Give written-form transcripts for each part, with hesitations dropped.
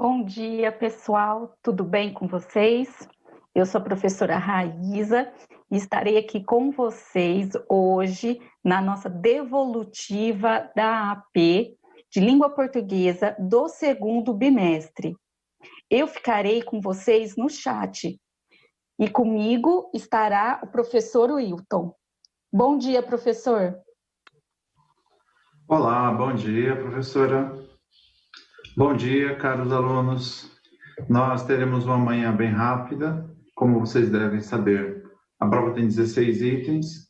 Bom dia, pessoal. Tudo bem com vocês? Eu sou a professora Raíza e estarei aqui com vocês hoje na nossa devolutiva da AP de Língua Portuguesa do segundo bimestre. Eu ficarei com vocês no chat e comigo estará o professor Wilton. Bom dia, professor. Olá, bom dia, professora. Bom dia, caros alunos. Nós teremos uma manhã bem rápida, como vocês devem saber. A prova tem 16 itens,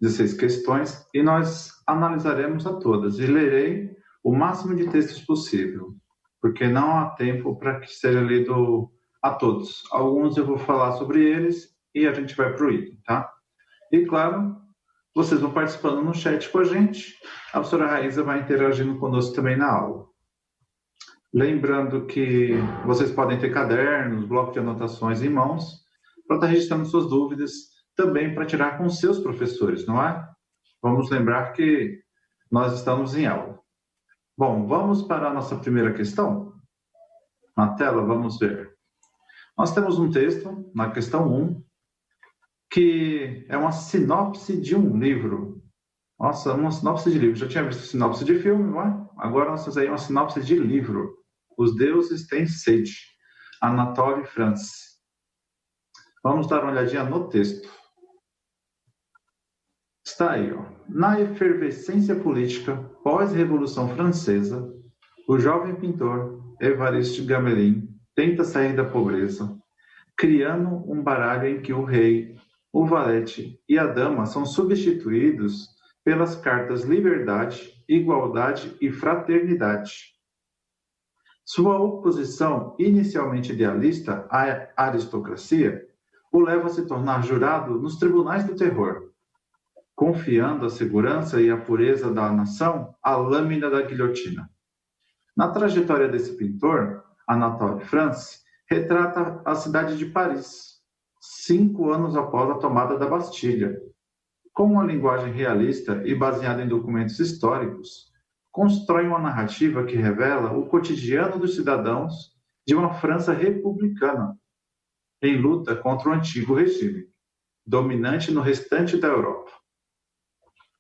16 questões, e nós analisaremos a todas e lerei o máximo de textos possível, porque não há tempo para que seja lido a todos. Alguns eu vou falar sobre eles e a gente vai para o item, tá? E claro, vocês vão participando no chat com a gente. A professora Raíza vai interagindo conosco também na aula. Lembrando que vocês podem ter cadernos, bloco de anotações em mãos, para estar registrando suas dúvidas, também para tirar com seus professores, não é? Vamos lembrar que nós estamos em aula. Bom, vamos para a nossa primeira questão? Na tela, vamos ver. Nós temos um texto, na questão 1, que é uma sinopse de um livro. Nossa, uma sinopse de livro. Já tinha visto sinopse de filme, não é? Agora nós temos aí uma sinopse de livro. Os deuses têm sede. Anatole France. Vamos dar uma olhadinha no texto. Está aí, ó. Na efervescência política pós-Revolução Francesa, o jovem pintor Évariste Gamelin tenta sair da pobreza, criando um baralho em que o rei, o valete e a dama são substituídos pelas cartas liberdade, igualdade e fraternidade. Sua oposição, inicialmente idealista à aristocracia, o leva a se tornar jurado nos tribunais do terror, confiando a segurança e a pureza da nação à lâmina da guilhotina. Na trajetória desse pintor, Anatole France retrata a cidade de Paris, 5 anos após a tomada da Bastilha. Com uma linguagem realista e baseada em documentos históricos, constrói uma narrativa que revela o cotidiano dos cidadãos de uma França republicana, em luta contra o antigo regime, dominante no restante da Europa.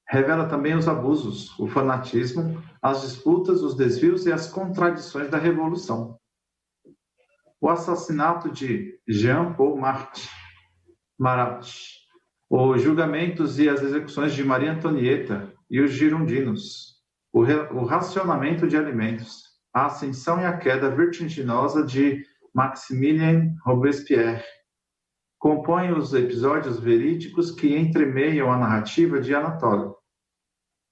Revela também os abusos, o fanatismo, as disputas, os desvios e as contradições da Revolução. O assassinato de Jean-Paul Marat, os julgamentos e as execuções de Maria Antonieta e os girondinos, o racionamento de alimentos, a ascensão e a queda vertiginosa de Maximilien Robespierre, compõem os episódios verídicos que entremeiam a narrativa de Anatole.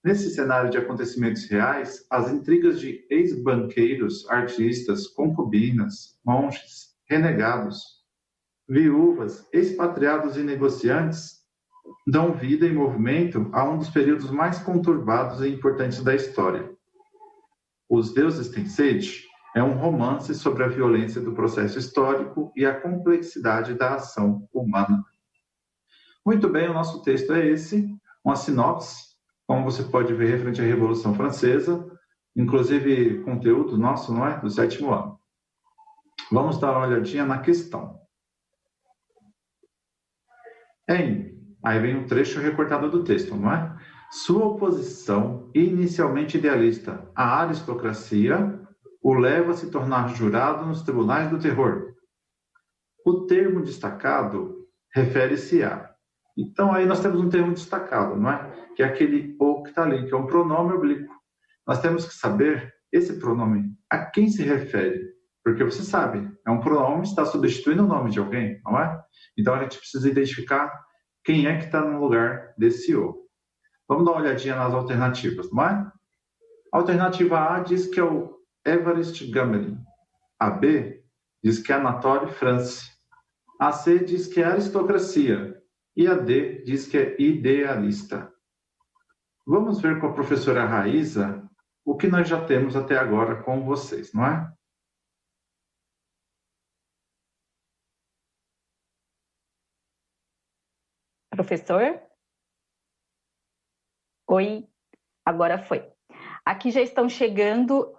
Nesse cenário de acontecimentos reais, as intrigas de ex-banqueiros, artistas, concubinas, monges, renegados, viúvas, expatriados e negociantes dão vida e movimento a um dos períodos mais conturbados e importantes da história. Os Deuses Têm Sede é um romance sobre a violência do processo histórico e a complexidade da ação humana. Muito bem, o nosso texto é esse, uma sinopse, como você pode ver, referente à Revolução Francesa, inclusive conteúdo nosso, não é? Do 7º ano. Vamos dar uma olhadinha na questão. Aí vem um trecho recortado do texto, não é? Sua oposição, inicialmente idealista à aristocracia, o leva a se tornar jurado nos tribunais do terror. O termo destacado refere-se a. Então, aí nós temos um termo destacado, não é? Que é aquele o que está ali, que é um pronome oblíquo. Nós temos que saber esse pronome, a quem se refere. Porque você sabe, é um pronome que está substituindo o nome de alguém, não é? Então, a gente precisa identificar quem é que está no lugar desse o. Vamos dar uma olhadinha nas alternativas, não é? A alternativa A diz que é o Évariste Gamelin. A B diz que é Anatole France. A C diz que é aristocracia. E a D diz que é idealista. Vamos ver com a professora Raíza o que nós já temos até agora com vocês, não é? Professor? Oi, agora foi. Aqui já estão chegando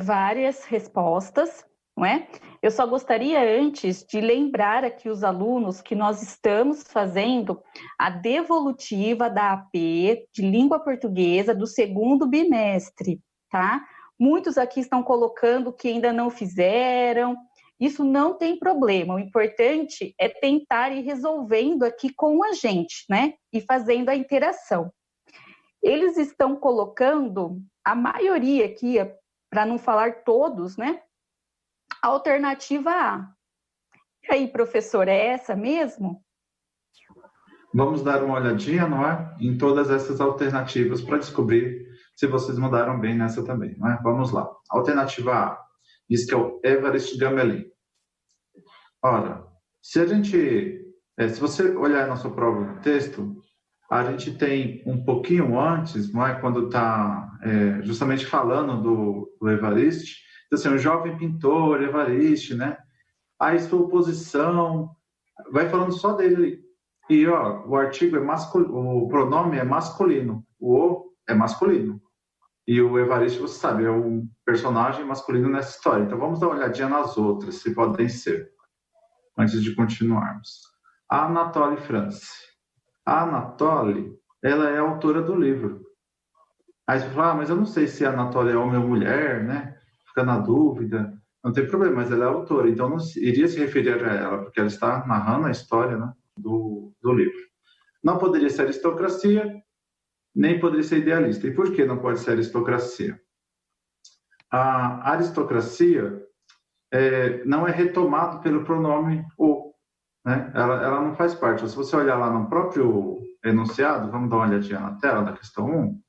várias respostas, não é? Eu só gostaria antes de lembrar aqui os alunos que nós estamos fazendo a devolutiva da AP de língua portuguesa do segundo bimestre, tá? Muitos aqui estão colocando que ainda não fizeram. Isso não tem problema, o importante é tentar ir resolvendo aqui com a gente, né? E fazendo a interação. Eles estão colocando, a maioria aqui, para não falar todos, né? Alternativa A. E aí, professor, é essa mesmo? Vamos dar uma olhadinha, não é? Em todas essas alternativas para descobrir se vocês mandaram bem nessa também, não é? Vamos lá. Alternativa A diz que é o Évariste Gamelin. Ora, se você olhar na sua prova no texto, a gente tem um pouquinho antes, não é? Quando está justamente falando do Évariste, então, assim, o jovem pintor Évariste, né? Aí sua posição, vai falando só dele. E ó, o artigo é masculino, o pronome é masculino, o é masculino. E o Évariste, você sabe, é um personagem masculino nessa história. Então vamos dar uma olhadinha nas outras, se podem ser, antes de continuarmos. A Anatole France. A Anatole, ela é a autora do livro. Aí você fala, mas eu não sei se a Anatole é homem ou mulher, né? Fica na dúvida. Não tem problema, mas ela é autora, então não iria se referir a ela, porque ela está narrando a história, né, do livro. Não poderia ser aristocracia, nem poderia ser idealista. E por que não pode ser aristocracia? A aristocracia não é retomado pelo pronome o, né? Ela não faz parte. Se você olhar lá no próprio enunciado, vamos dar uma olhadinha na tela da questão 1,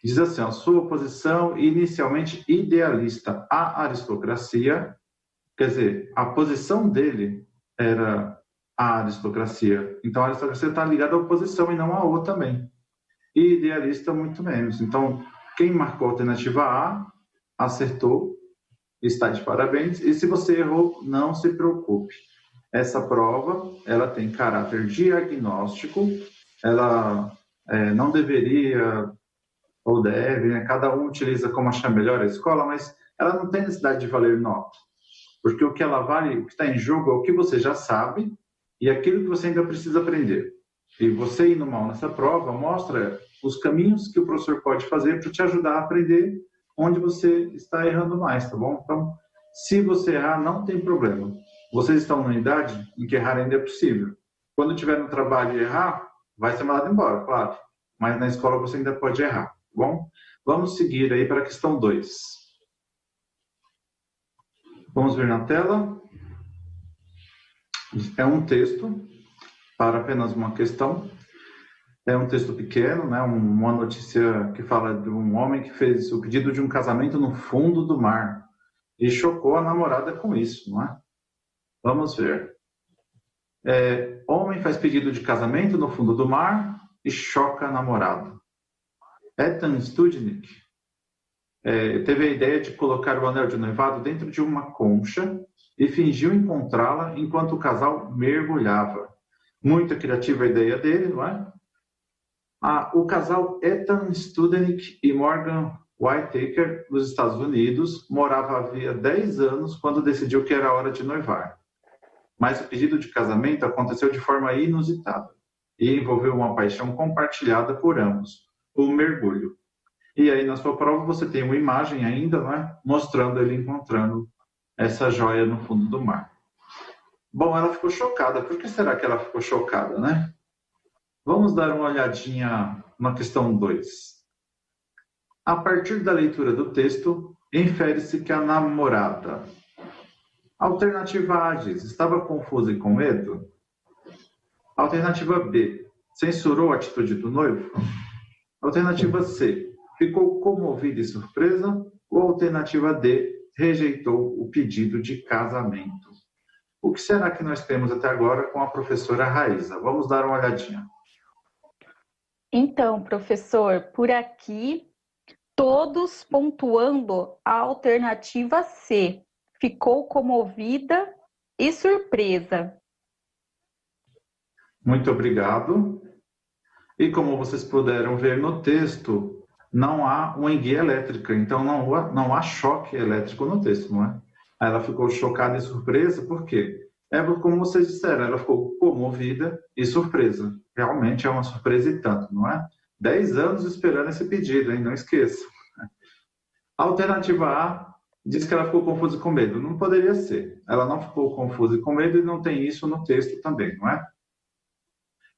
diz assim, a sua posição inicialmente idealista. A aristocracia, quer dizer, a posição dele era a aristocracia. Então, a aristocracia está ligada à oposição e não a O também. E idealista, muito menos. Então, quem marcou a alternativa A, acertou, está de parabéns. E se você errou, não se preocupe. Essa prova, ela tem caráter diagnóstico, ela não deveria ou deve, né? Cada um utiliza como achar melhor a escola, mas ela não tem necessidade de valer nota. Porque o que ela vale, o que está em jogo é o que você já sabe e aquilo que você ainda precisa aprender. E você indo mal nessa prova mostra os caminhos que o professor pode fazer para te ajudar a aprender onde você está errando mais, tá bom? Então, se você errar, não tem problema. Vocês estão numa idade em que errar ainda é possível. Quando tiver no trabalho e errar, vai ser mandado embora, claro. Mas na escola você ainda pode errar, tá bom? Vamos seguir aí para a questão 2. Vamos ver na tela. É um texto para apenas uma questão. É um texto pequeno, né? Uma notícia que fala de um homem que fez o pedido de um casamento no fundo do mar e chocou a namorada com isso, não é? Vamos ver. Homem faz pedido de casamento no fundo do mar e choca a namorada. Ethan Studnick teve a ideia de colocar o anel de noivado dentro de uma concha e fingiu encontrá-la enquanto o casal mergulhava. Muito criativa a ideia dele, não é? O casal Ethan Studnick e Morgan Whitaker, nos Estados Unidos, morava havia 10 anos quando decidiu que era hora de noivar. Mas o pedido de casamento aconteceu de forma inusitada e envolveu uma paixão compartilhada por ambos, o mergulho. E aí, na sua prova, você tem uma imagem ainda, né, mostrando ele encontrando essa joia no fundo do mar. Bom, ela ficou chocada. Por que será que ela ficou chocada, né? Vamos dar uma olhadinha na questão 2. A partir da leitura do texto, infere-se que a namorada... Alternativa A diz, estava confusa e com medo? Alternativa B, censurou a atitude do noivo? Alternativa C, ficou comovida e surpresa? Ou alternativa D, rejeitou o pedido de casamento? O que será que nós temos até agora com a professora Raíza? Vamos dar uma olhadinha. Então, professor, por aqui, todos pontuando a alternativa C. Ficou comovida e surpresa. Muito obrigado. E como vocês puderam ver no texto, não há uma enguia elétrica, então não há choque elétrico no texto, não é? Aí ela ficou chocada e surpresa, por quê? Como vocês disseram, ela ficou comovida e surpresa. Realmente é uma surpresa e tanto, não é? 10 anos esperando esse pedido, hein? Não esqueça. A alternativa A diz que ela ficou confusa e com medo. Não poderia ser. Ela não ficou confusa e com medo e não tem isso no texto também, não é?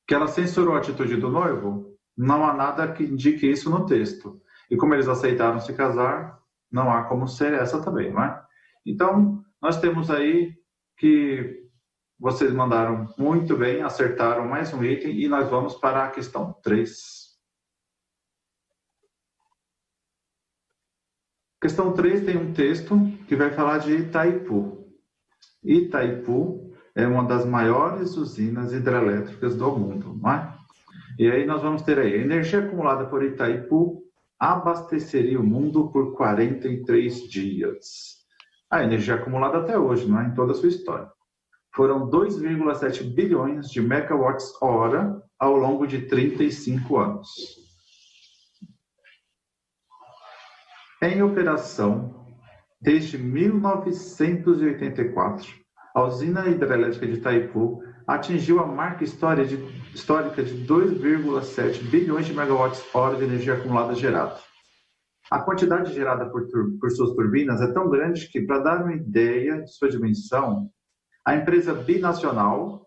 Que ela censurou a atitude do noivo? Não há nada que indique isso no texto. E como eles aceitaram se casar, não há como ser essa também, não é? Então, nós temos aí que vocês mandaram muito bem, acertaram mais um item e nós vamos para a questão 3. Questão 3 tem um texto que vai falar de Itaipu. Itaipu é uma das maiores usinas hidrelétricas do mundo, não é? E aí nós vamos ter aí, a energia acumulada por Itaipu abasteceria o mundo por 43 dias. A energia acumulada até hoje, não é? Em toda a sua história. Foram 2,7 bilhões de megawatts-hora ao longo de 35 anos. Em operação desde 1984, a usina hidrelétrica de Itaipu atingiu a marca histórica de 2,7 bilhões de megawatts-hora de energia acumulada gerada. A quantidade gerada por suas turbinas é tão grande que, para dar uma ideia de sua dimensão, a empresa binacional,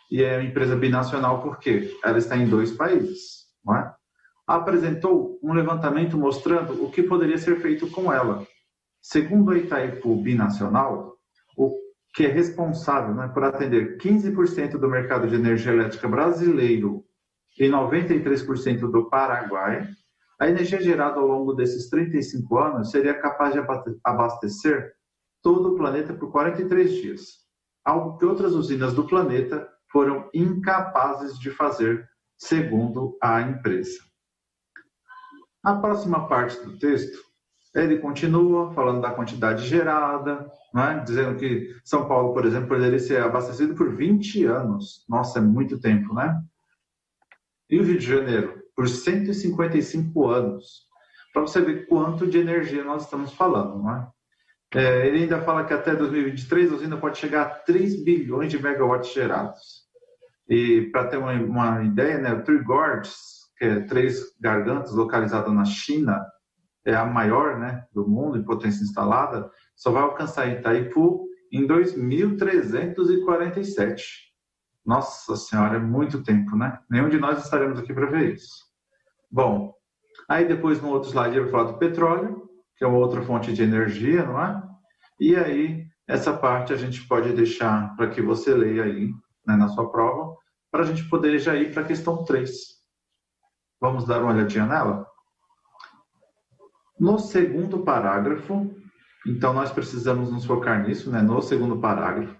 e é uma empresa binacional porque ela está em 2 países, não é? Apresentou um levantamento mostrando o que poderia ser feito com ela. Segundo a Itaipu Binacional, o que é responsável, né, por atender 15% do mercado de energia elétrica brasileiro e 93% do Paraguai, a energia gerada ao longo desses 35 anos seria capaz de abastecer todo o planeta por 43 dias. Algo que outras usinas do planeta foram incapazes de fazer, segundo a empresa. A próxima parte do texto, ele continua falando da quantidade gerada, né? Dizendo que São Paulo, por exemplo, poderia ser abastecido por 20 anos. Nossa, é muito tempo, né? E o Rio de Janeiro, por 155 anos. Para você ver quanto de energia nós estamos falando, não é? Ele ainda fala que até 2023 a usina pode chegar a 3 bilhões de megawatts gerados. E para ter uma ideia, né, o Three Gorges, que é 3 gargantas localizada na China, é a maior, né, do mundo em potência instalada, só vai alcançar Itaipu em 2347. Nossa Senhora, é muito tempo, né? Nenhum de nós estaremos aqui para ver isso. Bom, aí depois no outro slide ele vai falar do petróleo, que é uma outra fonte de energia, não é? E aí, essa parte a gente pode deixar para que você leia aí, né, na sua prova, para a gente poder já ir para a questão 3. Vamos dar uma olhadinha nela? No segundo parágrafo, então nós precisamos nos focar nisso, né, no segundo parágrafo,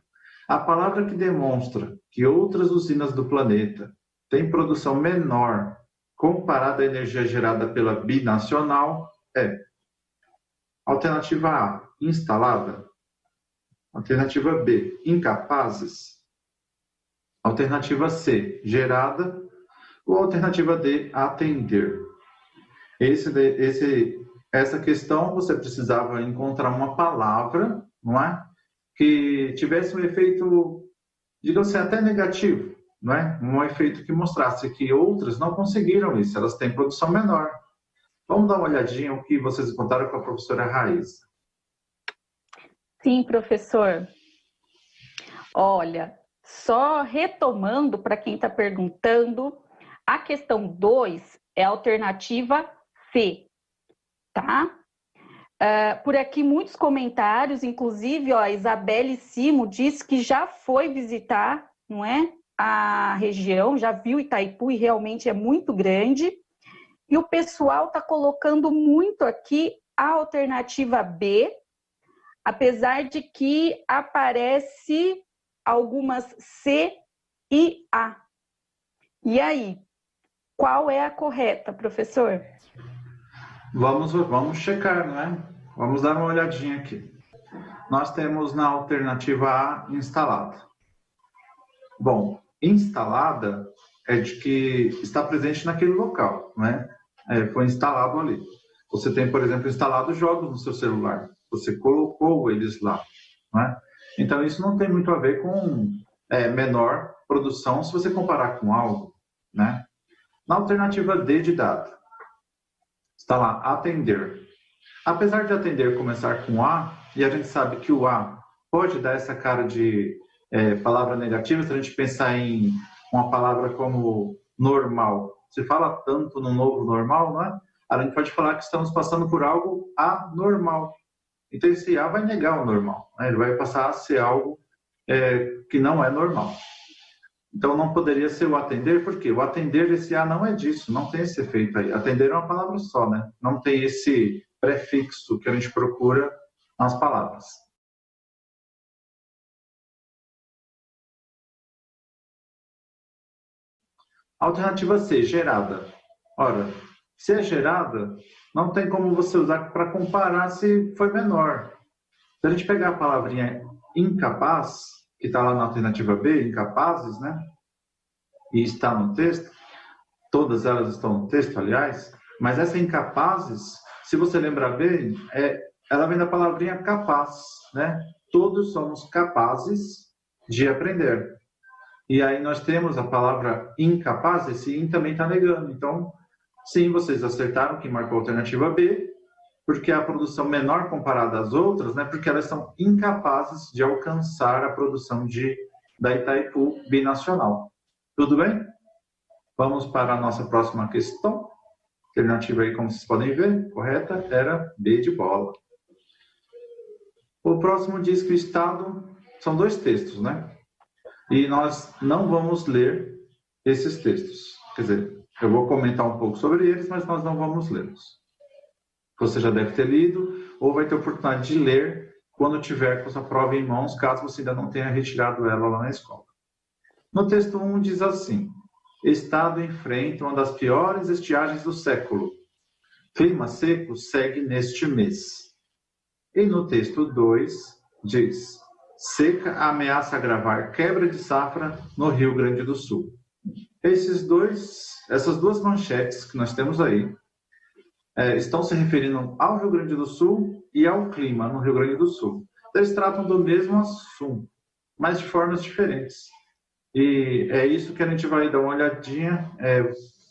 a palavra que demonstra que outras usinas do planeta têm produção menor comparada à energia gerada pela binacional é alternativa A, instalada. Alternativa B, incapazes. Alternativa C, gerada. Ou alternativa D, atender. Essa questão você precisava encontrar uma palavra, não é? Que tivesse um efeito, digamos assim, até negativo, não é? Um efeito que mostrasse que outras não conseguiram isso, elas têm produção menor. Vamos dar uma olhadinha o que vocês encontraram com a professora Raíssa. Sim, professor. Olha, só retomando para quem está perguntando, a questão 2 é a alternativa C, tá? Por aqui muitos comentários, inclusive a Isabelle Simo disse que já foi visitar, não é, a região, já viu Itaipu e realmente é muito grande. E o pessoal está colocando muito aqui a alternativa B, apesar de que aparece algumas C e A. E aí, qual é a correta, professor? Vamos checar, não é? Vamos dar uma olhadinha aqui. Nós temos na alternativa A, instalada. Bom, instalada é de que está presente naquele local, né? Foi instalado ali. Você tem, por exemplo, instalado jogos no seu celular. Você colocou eles lá. né? Então, isso não tem muito a ver com menor produção se você comparar com algo, né? Na alternativa D de dado, está lá, atender. Apesar de atender começar com A, e a gente sabe que o A pode dar essa cara de palavra negativa, se a gente pensar em uma palavra como normal. Se fala tanto no novo normal, né? A gente pode falar que estamos passando por algo anormal. Então, esse A vai negar o normal, né? Ele vai passar a ser algo que não é normal. Então, não poderia ser o atender, porque o atender, esse A não é disso, não tem esse efeito aí. Atender é uma palavra só, né? Não tem esse prefixo que a gente procura nas palavras. Alternativa C, gerada. Ora, se é gerada, não tem como você usar para comparar se foi menor. Se a gente pegar a palavrinha incapaz, que está lá na alternativa B, incapazes, né? E está no texto, todas elas estão no texto, aliás, mas essa incapazes, se você lembrar bem, ela vem da palavrinha capaz, né? Todos somos capazes de aprender. E aí nós temos a palavra incapaz, esse in também está negando. Então, sim, vocês acertaram que marcou a alternativa B, porque é a produção menor comparada às outras, né? Porque elas são incapazes de alcançar a produção da Itaipu binacional. Tudo bem? Vamos para a nossa próxima questão. Alternativa aí, como vocês podem ver, correta, era B de bola. O próximo diz que o Estado... São dois textos, né? E nós não vamos ler esses textos. Quer dizer, eu vou comentar um pouco sobre eles, mas nós não vamos lê-los. Você já deve ter lido, ou vai ter oportunidade de ler quando tiver com sua prova em mãos, caso você ainda não tenha retirado ela lá na escola. No texto 1 diz assim: Estado enfrenta uma das piores estiagens do século. Clima seco segue neste mês. E no texto 2 diz: seca ameaça agravar quebra de safra no Rio Grande do Sul. Essas duas manchetes que nós temos aí estão se referindo ao Rio Grande do Sul e ao clima no Rio Grande do Sul. Eles tratam do mesmo assunto, mas de formas diferentes. E é isso que a gente vai dar uma olhadinha.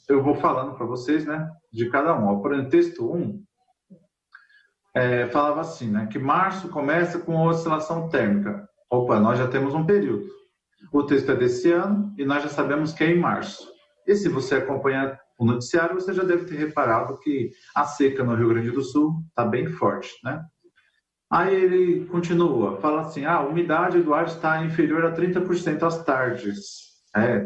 Eu vou falando para vocês, né, de cada um. Por exemplo, texto 1 falava assim, né, que março começa com oscilação térmica. Opa, nós já temos um período. O texto é desse ano e nós já sabemos que é em março. E se você acompanha o noticiário, você já deve ter reparado que a seca no Rio Grande do Sul está bem forte, né? Aí ele continua, fala assim, a umidade do ar está inferior a 30% às tardes.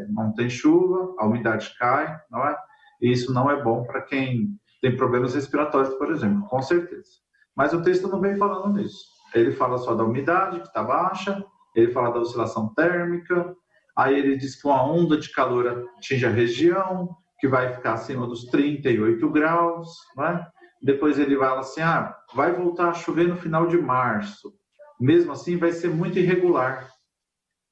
Não tem chuva, a umidade cai, não é? E isso não é bom para quem tem problemas respiratórios, por exemplo, com certeza. Mas o texto não vem falando nisso. Ele fala só da umidade, que está baixa, ele fala da oscilação térmica, aí ele diz que uma onda de calor atinge a região, que vai ficar acima dos 38 graus, não é? Depois ele fala assim, vai voltar a chover no final de março. Mesmo assim, vai ser muito irregular.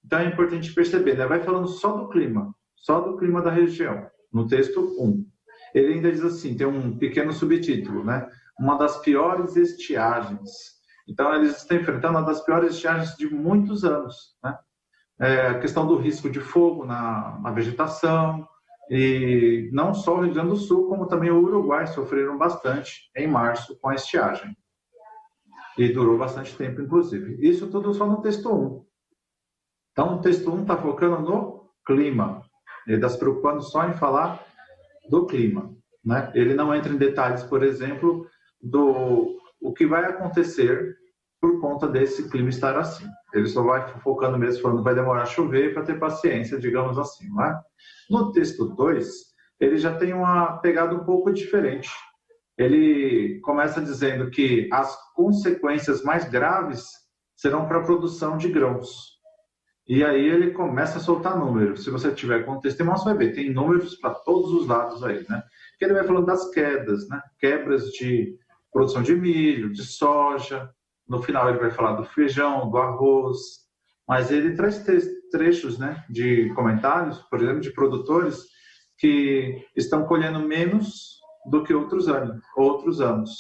Então, é importante perceber, né? Vai falando só do clima da região, no texto 1. Ele ainda diz assim, tem um pequeno subtítulo, né? Uma das piores estiagens. Então, eles estão enfrentando uma das piores estiagens de muitos anos, né? A questão do risco de fogo na vegetação, e não só o Rio Grande do Sul, como também o Uruguai sofreram bastante em março com a estiagem. E durou bastante tempo, inclusive. Isso tudo só no texto 1. Então, o texto 1 está focando no clima. Ele está se preocupando só em falar do clima, né? Ele não entra em detalhes, por exemplo, o que vai acontecer por conta desse clima estar assim. Ele só vai focando mesmo, falando que vai demorar a chover para ter paciência, digamos assim, não é? No texto 2, ele já tem uma pegada um pouco diferente. Ele começa dizendo que as consequências mais graves serão para a produção de grãos. E aí ele começa a soltar números. Se você tiver com o texto em mãos, você vai ver, tem números para todos os lados aí, né? Que ele vai falando das quedas, né? Quebras de produção de milho, de soja. No final ele vai falar do feijão, do arroz. Mas ele traz trechos, né, de comentários, por exemplo, de produtores que estão colhendo menos do que outros anos.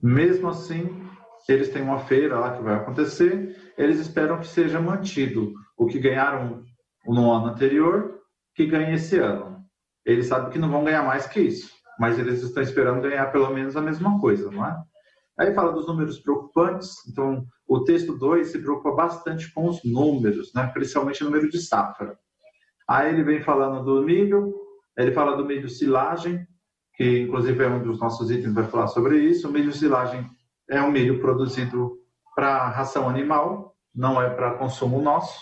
Mesmo assim, eles têm uma feira lá que vai acontecer, eles esperam que seja mantido o que ganharam no ano anterior, que ganhe esse ano. Eles sabem que não vão ganhar mais que isso, mas eles estão esperando ganhar pelo menos a mesma coisa, não é? Aí fala dos números preocupantes, então o texto 2 se preocupa bastante com os números, né? Principalmente o número de safra. Aí ele vem falando do milho, ele fala do milho silagem, que inclusive é um dos nossos itens, vai falar sobre isso. O milho silagem é um milho produzido para ração animal, não é para consumo nosso.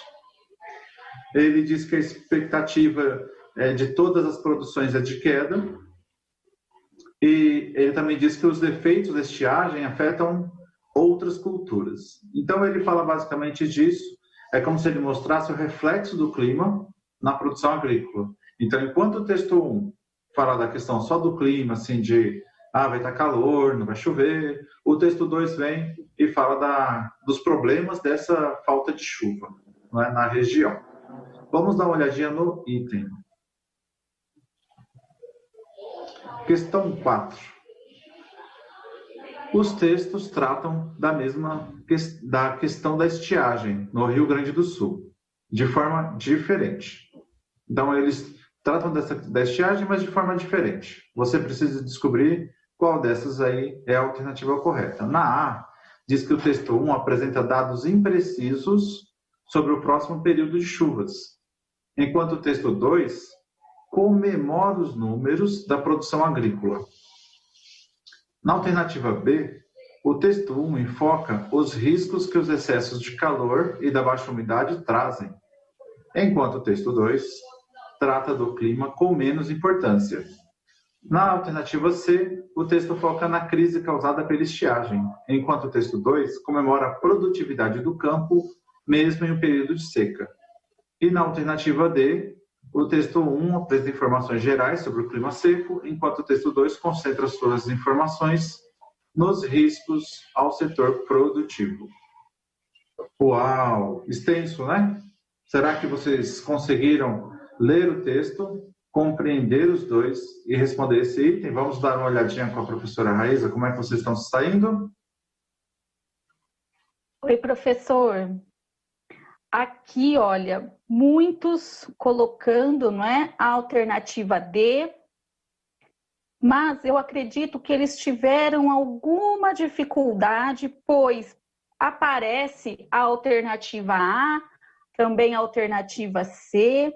Ele diz que a expectativa de todas as produções é de queda. E ele também diz que os efeitos da estiagem afetam outras culturas. Então ele fala basicamente disso, é como se ele mostrasse o reflexo do clima na produção agrícola. Então, enquanto o texto 1 fala da questão só do clima, assim, de vai estar calor, não vai chover, o texto 2 vem e fala dos problemas dessa falta de chuva, não é, na região. Vamos dar uma olhadinha no item. Questão 4. Os textos tratam da questão da estiagem no Rio Grande do Sul, de forma diferente. Então, eles tratam da estiagem, mas de forma diferente. Você precisa descobrir qual dessas aí é a alternativa correta. Na A, diz que o texto 1 apresenta dados imprecisos sobre o próximo período de chuvas, enquanto o texto 2 comemora os números da produção agrícola. Na alternativa B, o texto 1 enfoca os riscos que os excessos de calor e da baixa umidade trazem, enquanto o texto 2 trata do clima com menos importância. Na alternativa C, o texto foca na crise causada pela estiagem, enquanto o texto 2 comemora a produtividade do campo, mesmo em um período de seca. E na alternativa D, o texto 1 apresenta informações gerais sobre o clima seco, enquanto o texto 2 concentra suas informações nos riscos ao setor produtivo. Uau! Extenso, né? Será que vocês conseguiram ler o texto, compreender os dois e responder esse item? Vamos dar uma olhadinha com a professora Raíza, como é que vocês estão se saindo? Oi, professor. Aqui, olha, muitos colocando, não é, a alternativa D, mas eu acredito que eles tiveram alguma dificuldade, pois aparece a alternativa A, também a alternativa C,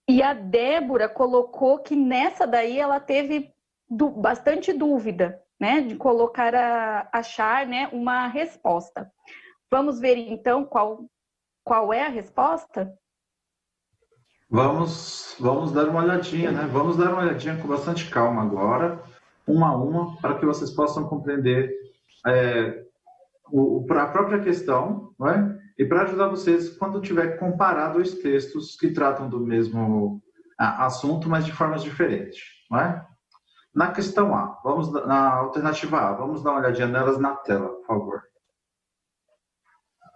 e a Débora colocou que nessa daí ela teve bastante dúvida, né, de achar, né, uma resposta. Vamos ver, então, qual é a resposta? Vamos dar uma olhadinha, né? Vamos dar uma olhadinha com bastante calma agora, uma a uma, para que vocês possam compreender a própria questão, não é? E para ajudar vocês quando tiver comparado os textos que tratam do mesmo assunto, mas de formas diferentes, não é? Na questão A, na alternativa A, vamos dar uma olhadinha nelas na tela, por favor.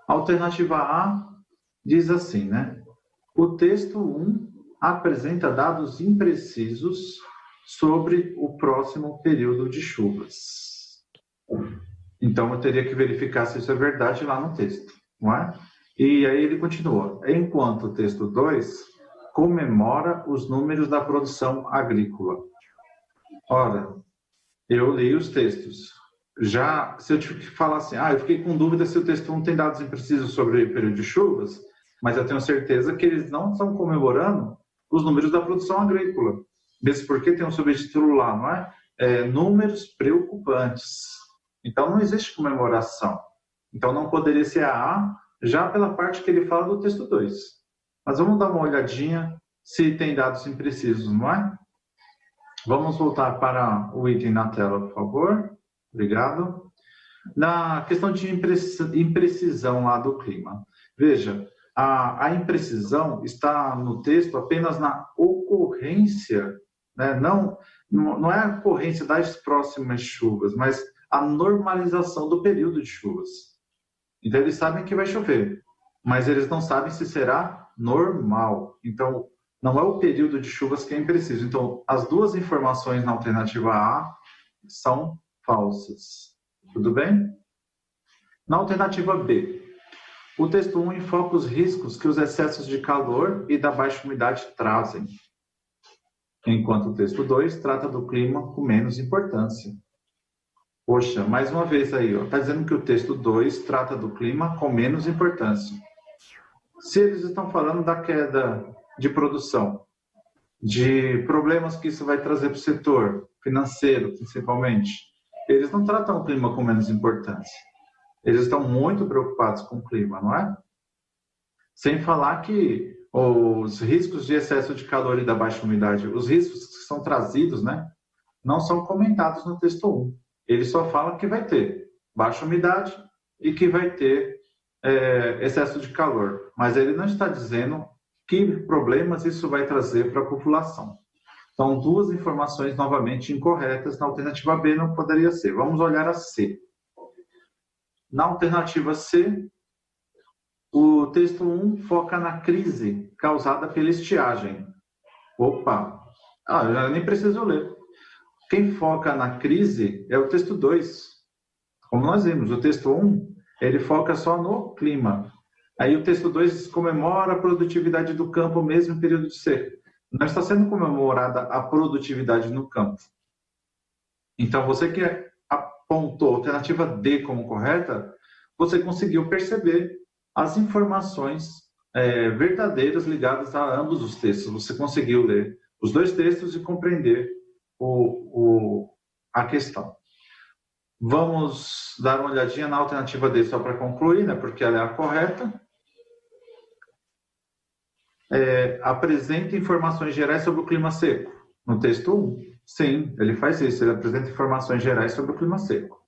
A alternativa A diz assim, né? O texto 1 apresenta dados imprecisos sobre o próximo período de chuvas. Então, eu teria que verificar se isso é verdade lá no texto, não é? E aí ele continua. Enquanto o texto 2 comemora os números da produção agrícola. Ora, eu li os textos. Já, se eu te falar assim, eu fiquei com dúvida se o texto 1 tem dados imprecisos sobre o período de chuvas, mas eu tenho certeza que eles não estão comemorando os números da produção agrícola. Mesmo porque tem um subtítulo lá, não é? Números preocupantes. Então, não existe comemoração. Então, não poderia ser a A, já pela parte que ele fala do texto 2. Mas vamos dar uma olhadinha se tem dados imprecisos, não é? Vamos voltar para o item na tela, por favor. Obrigado. Na questão de imprecisão lá do clima. Veja, a imprecisão está no texto apenas na ocorrência, né? Não é a ocorrência das próximas chuvas, mas a normalização do período de chuvas. Então, eles sabem que vai chover, mas eles não sabem se será normal. Então, não é o período de chuvas que é impreciso. Então, as duas informações na alternativa A são falsas. Tudo bem? Na alternativa B, o texto 1 enfoca os riscos que os excessos de calor e da baixa umidade trazem, enquanto o texto 2 trata do clima com menos importância. Poxa, mais uma vez aí, está dizendo que o texto 2 trata do clima com menos importância. Se eles estão falando da queda de produção, de problemas que isso vai trazer para o setor financeiro, principalmente, eles não tratam o clima com menos importância. Eles estão muito preocupados com o clima, não é? Sem falar que os riscos de excesso de calor e da baixa umidade, os riscos que são trazidos, né, não são comentados no texto 1. Ele só fala que vai ter baixa umidade e que vai ter excesso de calor. Mas ele não está dizendo que problemas isso vai trazer para a população. Então, duas informações novamente incorretas na alternativa B não poderia ser. Vamos olhar a C. Na alternativa C, o texto 1 foca na crise causada pela estiagem. Opa! Eu já nem preciso ler. Quem foca na crise é o texto 2. Como nós vimos, o texto 1, ele foca só no clima. Aí o texto 2 comemora a produtividade do campo mesmo em período de seca. Não está sendo comemorada a produtividade no campo. Então, você que apontou a alternativa D como correta, você conseguiu perceber as informações verdadeiras ligadas a ambos os textos. Você conseguiu ler os dois textos e compreender a questão. Vamos dar uma olhadinha na alternativa D só para concluir, né, porque ela é a correta. Apresenta informações gerais sobre o clima seco. No texto 1, sim, ele faz isso, ele apresenta informações gerais sobre o clima seco.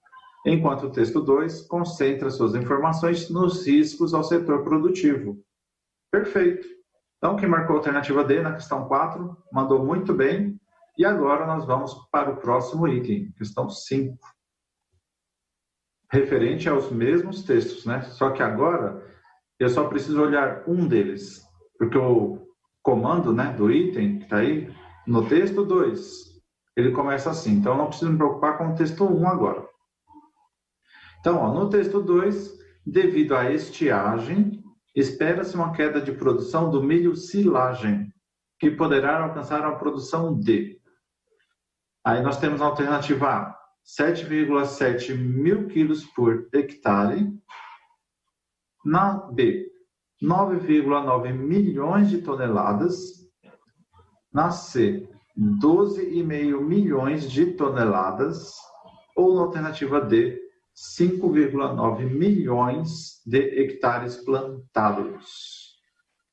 Enquanto o texto 2 concentra suas informações nos riscos ao setor produtivo. Perfeito. Então, quem marcou a alternativa D na questão 4, mandou muito bem. E agora nós vamos para o próximo item, questão 5. Referente aos mesmos textos, né? Só que agora eu só preciso olhar um deles, porque o comando, né, do item que está aí, no texto 2, ele começa assim. Então, eu não preciso me preocupar com o texto 1 agora. Então, no texto 2, devido à estiagem, espera-se uma queda de produção do milho silagem, que poderá alcançar a produção de... Aí nós temos a alternativa A, 7,7 mil quilos por hectare. Na B, 9,9 milhões de toneladas. Na C, 12,5 milhões de toneladas. Ou na alternativa D, 5,9 milhões de hectares plantados.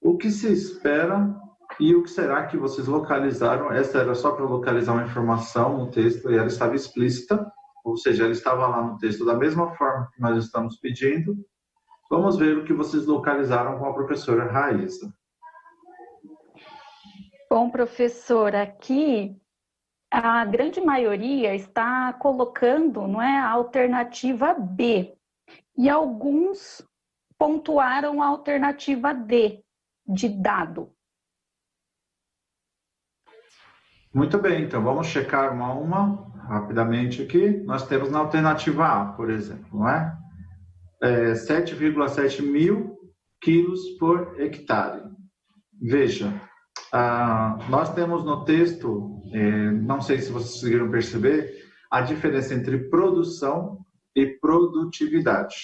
O que se espera e o que será que vocês localizaram? Essa era só para localizar uma informação no texto e ela estava explícita, ou seja, ela estava lá no texto da mesma forma que nós estamos pedindo. Vamos ver o que vocês localizaram com a professora Raíssa. Bom, professor, aqui a grande maioria está colocando, não é, a alternativa B. E alguns pontuaram a alternativa D, de dado. Muito bem, então vamos checar uma a uma, rapidamente aqui. Nós temos na alternativa A, por exemplo, não é? 7,7 mil quilos por hectare. Veja, nós temos no texto, não sei se vocês conseguiram perceber, a diferença entre produção e produtividade.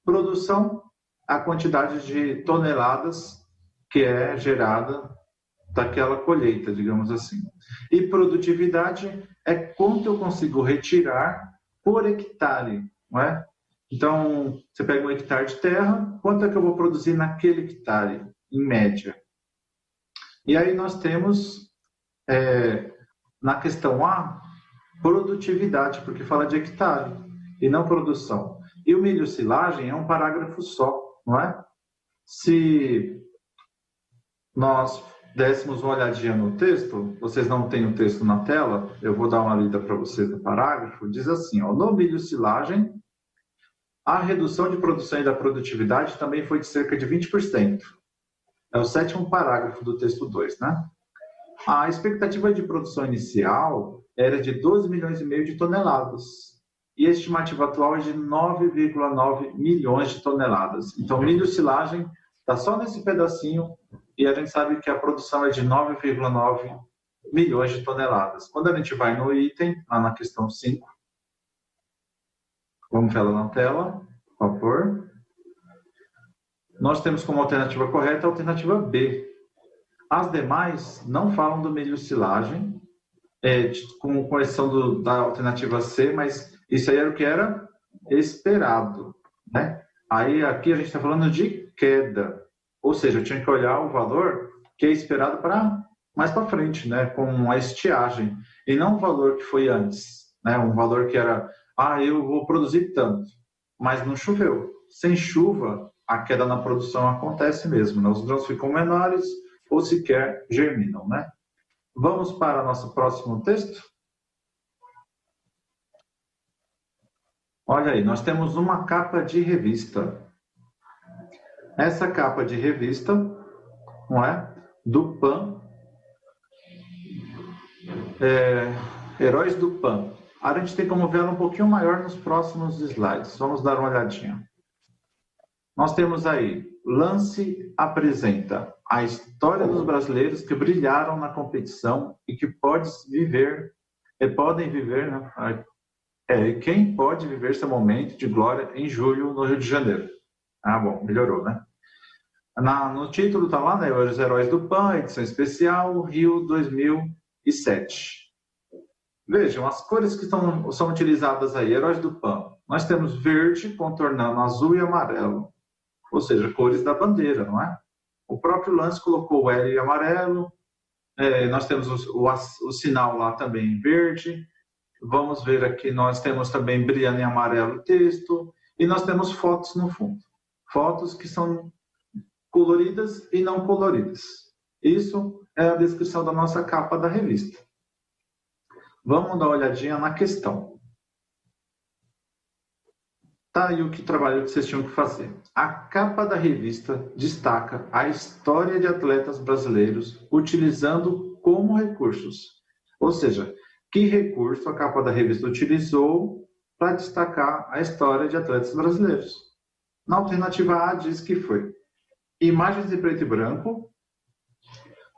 Produção, a quantidade de toneladas que é gerada daquela colheita, digamos assim. E produtividade é quanto eu consigo retirar por hectare, não é? Então, você pega um hectare de terra, quanto é que eu vou produzir naquele hectare, em média? E aí nós temos, na questão A, produtividade, porque fala de hectare, e não produção. E o milho silagem é um parágrafo só, não é? Se nós dessemos uma olhadinha no texto, vocês não têm o texto na tela, eu vou dar uma lida para vocês no parágrafo, diz assim, ó, no milho silagem, a redução de produção e da produtividade também foi de cerca de 20%. É o 7º parágrafo do texto 2, né? A expectativa de produção inicial era de 12 milhões e meio de toneladas. e a estimativa atual é de 9,9 milhões de toneladas. Então, milho silagem está só nesse pedacinho e a gente sabe que a produção é de 9,9 milhões de toneladas. Quando a gente vai no item, lá na questão 5, vamos ver ela na tela, por favor. Nós temos como alternativa correta a alternativa B. As demais não falam do milho silagem, com exceção da alternativa C, mas isso aí era o que era esperado, né? Aí aqui a gente está falando de queda, ou seja, eu tinha que olhar o valor que é esperado para mais para frente, né? Com a estiagem, e não o valor que foi antes, né? Um valor que era, eu vou produzir tanto, mas não choveu. Sem chuva, a queda na produção acontece mesmo, né? Os grãos ficam menores ou sequer germinam, né? Vamos para o nosso próximo texto? Olha aí, nós temos uma capa de revista. Essa capa de revista, não é? Do PAN, Heróis do PAN. A gente tem como ver ela um pouquinho maior nos próximos slides. Vamos dar uma olhadinha. Nós temos aí, Lance apresenta a história dos brasileiros que brilharam na competição e que podem viver, né? Quem pode viver seu momento de glória em julho no Rio de Janeiro. Bom, melhorou, né? No título está lá, né? Os Heróis do PAN, edição especial, Rio 2007. Vejam, as cores que são utilizadas aí, Heróis do PAN. Nós temos verde contornando azul e amarelo, ou seja, cores da bandeira, não é? O próprio Lance colocou o L em amarelo, nós temos o sinal lá também em verde. Vamos ver aqui, nós temos também brilhando em amarelo o texto, e nós temos fotos no fundo. Fotos que são coloridas e não coloridas. Isso é a descrição da nossa capa da revista. Vamos dar uma olhadinha na questão. Tá aí o trabalho que vocês tinham que fazer. A capa da revista destaca a história de atletas brasileiros utilizando como recursos. Ou seja, que recurso a capa da revista utilizou para destacar a história de atletas brasileiros? Na alternativa A diz que foi imagens em preto e branco,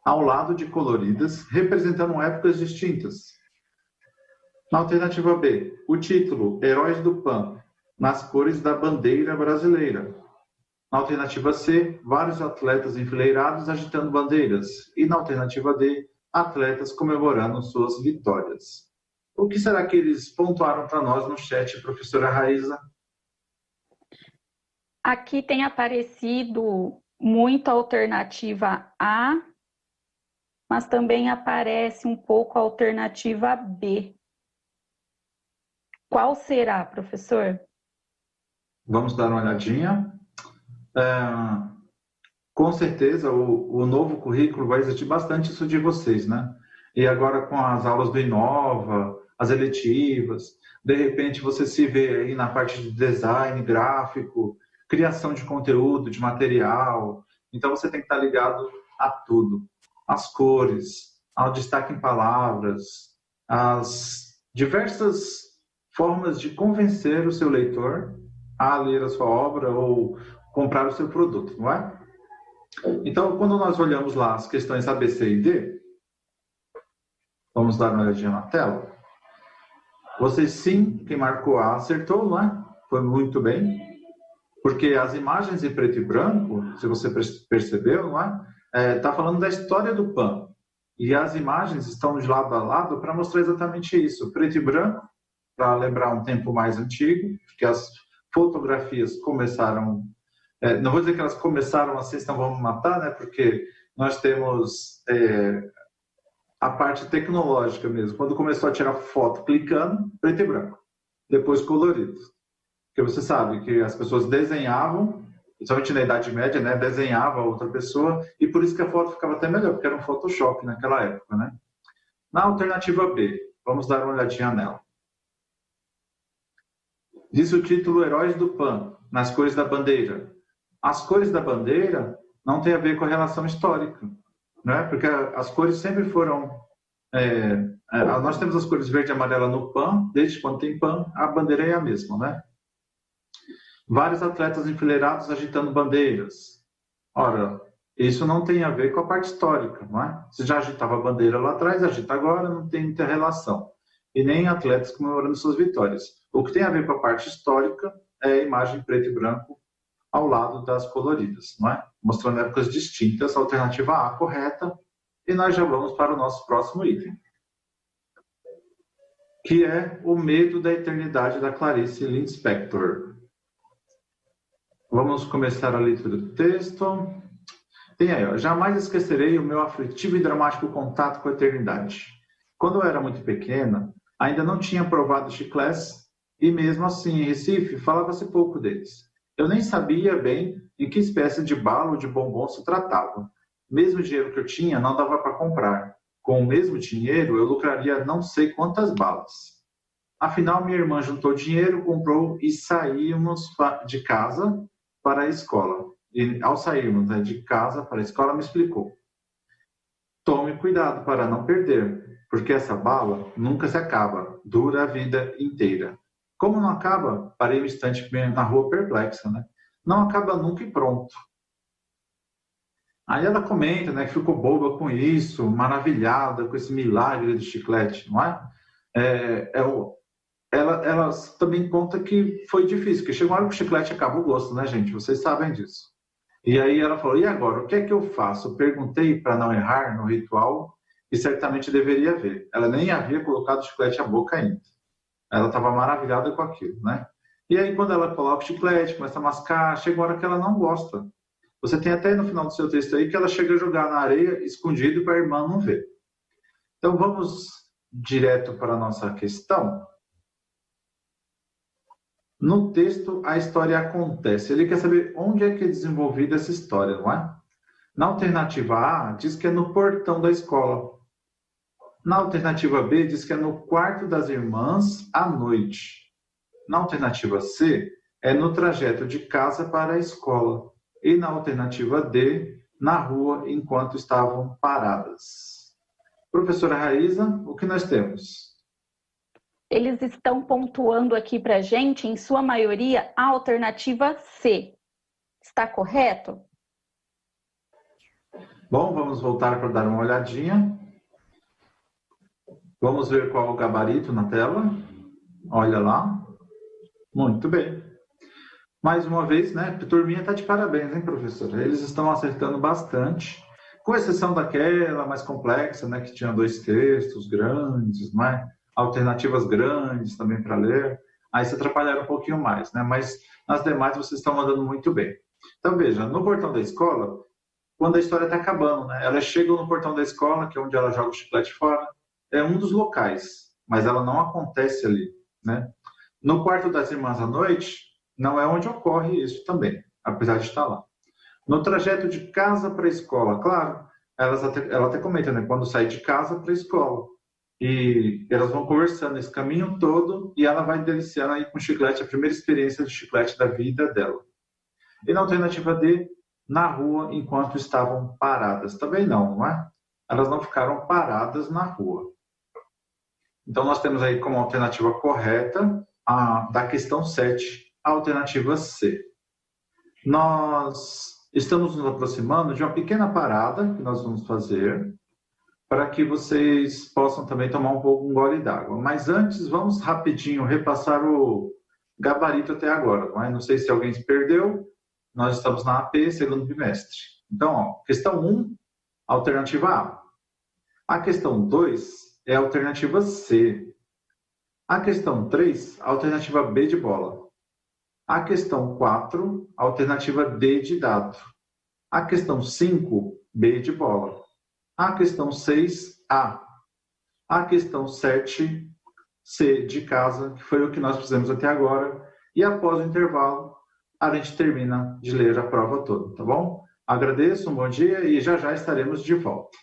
ao lado de coloridas, representando épocas distintas. Na alternativa B, o título Heróis do PAN, nas cores da bandeira brasileira. Na alternativa C, vários atletas enfileirados agitando bandeiras. E na alternativa D, atletas comemorando suas vitórias. O que será que eles pontuaram para nós no chat, professora Raíza? Aqui tem aparecido muito a alternativa A, mas também aparece um pouco a alternativa B. Qual será, professor? Vamos dar uma olhadinha. Com certeza, o novo currículo vai exigir bastante isso de vocês, né? E agora com as aulas do Inova, as eletivas, de repente você se vê aí na parte de design gráfico, criação de conteúdo, de material. Então você tem que estar ligado a tudo. As cores, ao destaque em palavras, as diversas formas de convencer o seu leitor a ler a sua obra ou comprar o seu produto, não é? Então, quando nós olhamos lá as questões A, B, C e D, vamos dar uma olhadinha na tela. Vocês sim, quem marcou A acertou, não é? Foi muito bem. Porque as imagens em preto e branco, se você percebeu, não é? Tá falando da história do PAN. E as imagens estão de lado a lado para mostrar exatamente isso. Preto e branco, para lembrar um tempo mais antigo, que as fotografias começaram... não vou dizer que elas começaram assim, senão vamos matar, né? Porque nós temos a parte tecnológica mesmo. Quando começou a tirar foto clicando, preto e branco. Depois colorido. Porque você sabe que as pessoas desenhavam, principalmente na Idade Média, né? Desenhava a outra pessoa, e por isso que a foto ficava até melhor, porque era um Photoshop naquela época, né? Na alternativa B, vamos dar uma olhadinha nela. Diz o título Heróis do PAN, nas cores da bandeira. As cores da bandeira não tem a ver com a relação histórica, né? Porque as cores sempre foram Nós temos as cores verde e amarela no PAN, desde quando tem PAN, a bandeira é a mesma, né? Vários atletas enfileirados agitando bandeiras. Ora, isso não tem a ver com a parte histórica, não é? Se já agitava a bandeira lá atrás, agita agora, não tem muita relação. E nem atletas comemorando suas vitórias. O que tem a ver com a parte histórica é a imagem preto e branco ao lado das coloridas, não é? Mostrando épocas distintas, alternativa A correta, e nós já vamos para o nosso próximo item, que é O Medo da Eternidade, da Clarice Lispector. Vamos começar a leitura do texto. Tem aí, ó. Jamais esquecerei o meu aflitivo e dramático contato com a eternidade. Quando eu era muito pequena, ainda não tinha provado chicletes e mesmo assim, em Recife, falava-se pouco deles. Eu nem sabia bem em que espécie de bala ou de bombom se tratava. Mesmo o dinheiro que eu tinha não dava para comprar. Com o mesmo dinheiro, eu lucraria não sei quantas balas. Afinal, minha irmã juntou dinheiro, comprou e saímos de casa para a escola. E ao sairmos, né, de casa para a escola, me explicou: tome cuidado para não perder, porque essa bala nunca se acaba, dura a vida inteira. Como não acaba? Parei um instante na rua perplexa, né? Não acaba nunca e pronto. Aí ela comenta, né, que ficou boba com isso, maravilhada com esse milagre de chiclete, não é? Ela também conta que foi difícil, porque chegou uma hora que o chiclete acaba o gosto, né, gente? Vocês sabem disso. E aí ela falou: e agora, o que é que eu faço? Eu perguntei para não errar no ritual e certamente deveria ver. Ela nem havia colocado o chiclete à boca ainda. Ela estava maravilhada com aquilo, né? E aí quando ela coloca o chiclete, começa a mascar, chega uma hora que ela não gosta. Você tem até no final do seu texto aí que ela chega a jogar na areia escondido para a irmã não ver. Então vamos direto para a nossa questão. No texto, a história acontece. Ele quer saber onde é que é desenvolvida essa história, não é? Na alternativa A, diz que é no portão da escola. Na alternativa B, diz que é no quarto das irmãs à noite. Na alternativa C, é no trajeto de casa para a escola. E na alternativa D, na rua enquanto estavam paradas. Professora Raíza, o que nós temos? Eles estão pontuando aqui para a gente, em sua maioria, a alternativa C. Está correto? Bom, vamos voltar para dar uma olhadinha. Vamos ver qual é o gabarito na tela. Olha lá. Muito bem. Mais uma vez, né? A turminha está de parabéns, hein, professora? Eles estão acertando bastante, com exceção daquela mais complexa, né? Que tinha 2 textos grandes, né? Alternativas grandes também para ler. Aí se atrapalharam um pouquinho mais, né? Mas nas demais vocês estão mandando muito bem. Então veja, no portão da escola, quando a história está acabando, né? Elas chegam no portão da escola, que é onde ela joga o chiclete fora, é um dos locais, mas ela não acontece ali, né? No quarto das irmãs à noite, não é onde ocorre isso também, apesar de estar lá. No trajeto de casa para a escola, claro, ela até comenta, né? Quando sai de casa para a escola. E elas vão conversando esse caminho todo e ela vai deliciando aí com o chiclete, a primeira experiência de chiclete da vida dela. E na alternativa D, na rua enquanto estavam paradas. Também não é? Elas não ficaram paradas na rua. Então nós temos aí como alternativa correta a da questão 7, a alternativa C. Nós estamos nos aproximando de uma pequena parada que nós vamos fazer para que vocês possam também tomar um gole d'água. Mas antes, vamos rapidinho repassar o gabarito até agora. Não sei se alguém se perdeu. Nós estamos na AP, segundo bimestre. Então, ó, questão 1, alternativa A. A questão 2 é a alternativa C. A questão 3, alternativa B de bola. A questão 4, alternativa D de dado. A questão 5, B de bola. A questão 6, A. A questão 7, C de casa, que foi o que nós fizemos até agora. E após o intervalo, a gente termina de ler a prova toda, tá bom? Agradeço, um bom dia e já já estaremos de volta.